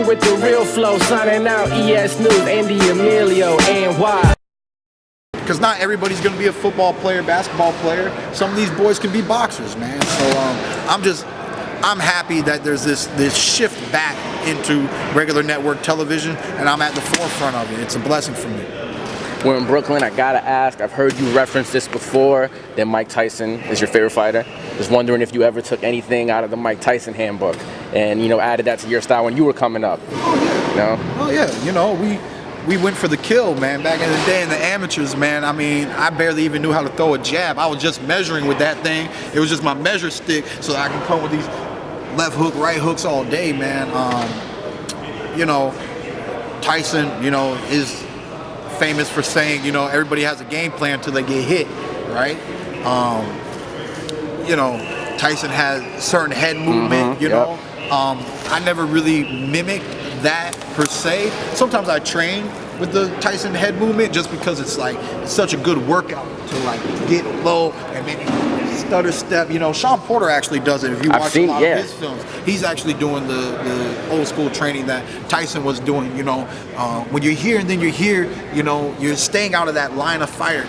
With the real flow, signing out ES News, Ande Emilio, NY. Because not everybody's going to be a football player, basketball player. Some of these boys can be boxers, man. So I'm happy that there's this shift back into regular network television, and I'm at the forefront of it. It's a blessing for me. We're in Brooklyn. I gotta ask, I've heard you reference this before, that Mike Tyson is your favorite fighter. Just wondering if you ever took anything out of the Mike Tyson handbook and, added that to your style when you were coming up. Oh yeah, we went for the kill, man, back in the day in the amateurs, man. I mean, I barely even knew how to throw a jab. I was just measuring with that thing. It was just my measure stick, so that I can come with these left hook, right hooks all day, man. Tyson, is famous for saying, everybody has a game plan until they get hit, right? Tyson has certain head movement, I never really mimicked that per se. Sometimes I train with the Tyson head movement just because it's such a good workout to get low and maybe stutter step. Shawn Porter actually does it. If you watch a lot of his films, he's actually doing the old school training that Tyson was doing. When you're here and then you're here, you're staying out of that line of fire.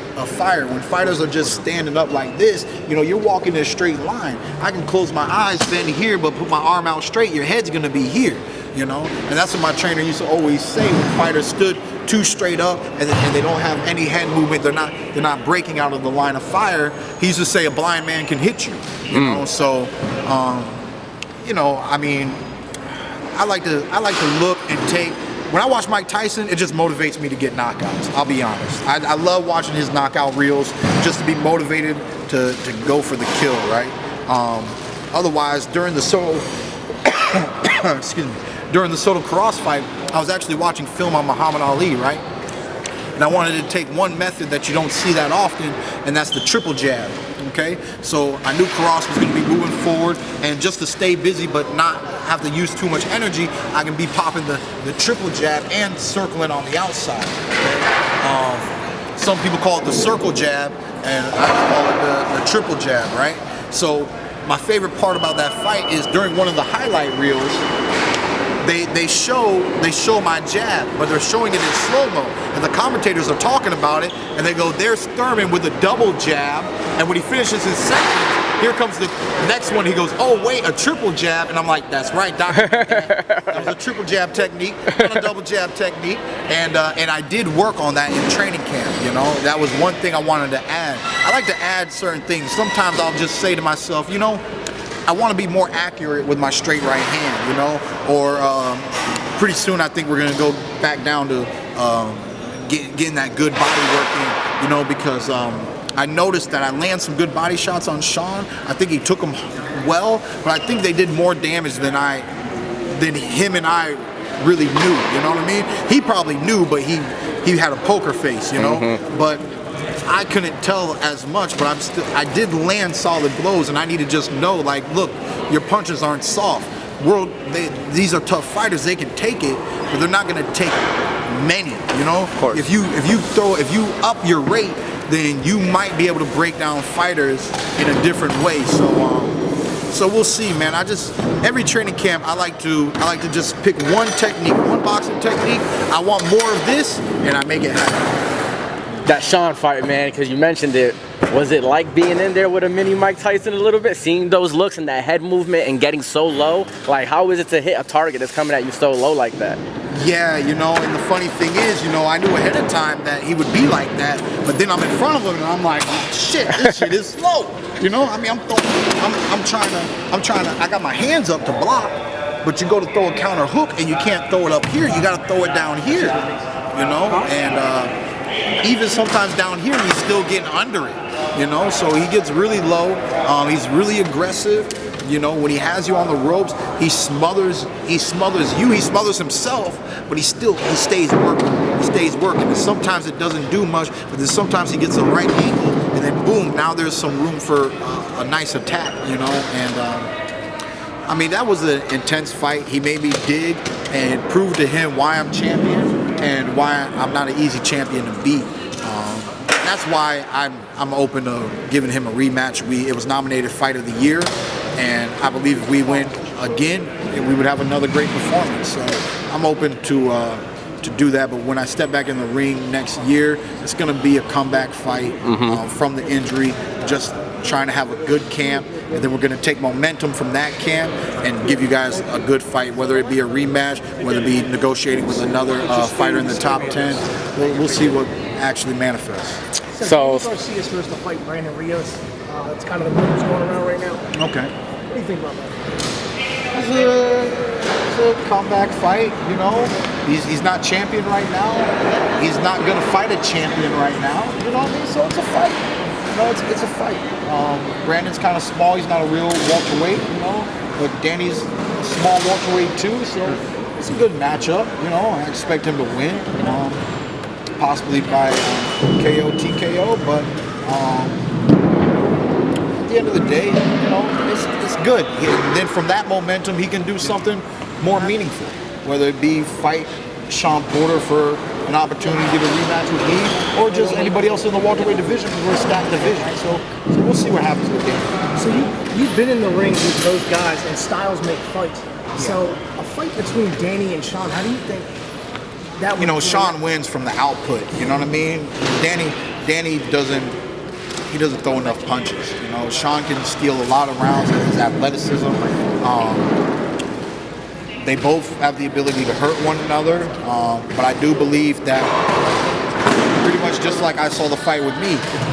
When fighters are just standing up like this, you're walking in a straight line. I can close my eyes, bend here, but put my arm out straight. Your head's gonna be here. And that's what my trainer used to always say when fighters stood too straight up and they don't have any head movement, they're not breaking out of the line of fire. He used to say a blind man can hit you. So I mean, I like to look and take. When I watch Mike Tyson, it just motivates me to get knockouts. I'll be honest. I love watching his knockout reels just to be motivated to go for the kill, right? Otherwise, during the during the Soto Cross fight, I was actually watching film on Muhammad Ali, right? And I wanted to take one method that you don't see that often, and that's the triple jab, okay? So I knew Cross was gonna be moving forward, and just to stay busy but not have to use too much energy, I can be popping the triple jab and circling on the outside, okay? Some people call it the circle jab, and I call it the triple jab, right? So my favorite part about that fight is during one of the highlight reels, they show my jab, but they're showing it in slow-mo, and the commentators are talking about it, and they go, there's Thurman with a double jab, and when he finishes his second, here comes the next one, he goes, oh wait, a triple jab, and I'm like, that's right, Doctor. That was a triple jab technique, not a double jab technique, and I did work on that in training camp, that was one thing I wanted to add. I like to add certain things. Sometimes I'll just say to myself, I want to be more accurate with my straight right hand, or pretty soon I think we're going to go back down to getting that good body work in, because I noticed that I land some good body shots on Shawn. I think he took them well, but I think they did more damage than him and I really knew, you know what I mean? He probably knew, but he had a poker face, but I couldn't tell as much, but I did land solid blows, and I need to just know, look, your punches aren't soft. These are tough fighters. They can take it, but they're not going to take many. Of course. If you up your rate, then you might be able to break down fighters in a different way. So we'll see, man. Every training camp, I like to just pick one technique, one boxing technique. I want more of this, and I make it happen. That Shawn fight, man, because you mentioned it, was it like being in there with a mini Mike Tyson a little bit? Seeing those looks and that head movement and getting so low? How is it to hit a target that's coming at you so low like that? Yeah, and the funny thing is, I knew ahead of time that he would be like that, but then I'm in front of him and I'm like, oh, shit, this shit is slow. I mean, I'm trying to, I got my hands up to block, but you go to throw a counter hook and you can't throw it up here, you got to throw it down here, and even sometimes down here, he's still getting under it, so he gets really low. He's really aggressive. When he has you on the ropes, he smothers you, he smothers himself, but he stays working. He stays working. And sometimes it doesn't do much, but then sometimes he gets a right angle, and then boom, now there's some room for a nice attack, and I mean, that was an intense fight. He made me dig and prove to him why I'm champion and why I'm not an easy champion to beat. That's why I'm open to giving him a rematch. It was nominated Fight of the Year, and I believe if we win again, we would have another great performance. So I'm open to do that. But when I step back in the ring next year, it's going to be a comeback fight from the injury. Just trying to have a good camp, and then we're going to take momentum from that camp and give you guys a good fight, whether it be a rematch, whether it be negotiating with another fighter in the top 10. We'll see what actually manifests. So Garcia's supposed to fight Brandon Rios. It's kind of the rumors going around right now. Okay. What do you think about that? It's a comeback fight, you know. He's not champion right now. He's not going to fight a champion right now. You know what I mean? So it's a fight. You know, it's a fight. Brandon's kind of small. He's not a real welterweight, you know. But Danny's a small welterweight too, so it's a good matchup. You know, I expect him to win, possibly by KO, TKO. But at the end of the day, you know, it's good. And then from that momentum, he can do something more meaningful, whether it be fight Shawn Porter for an opportunity to get a rematch with me, or just anybody else in the welterweight division, because we're a stacked division. So we'll see what happens with Danny. So you've been in the ring with those guys, and styles make fights. Yeah. So a fight between Danny and Shawn, how do you think that would? You know, Shawn wins from the output. You know what I mean? Danny doesn't throw enough punches. You know, Shawn can steal a lot of rounds with his athleticism. They both have the ability to hurt one another, but I do believe that pretty much just like I saw the fight with me,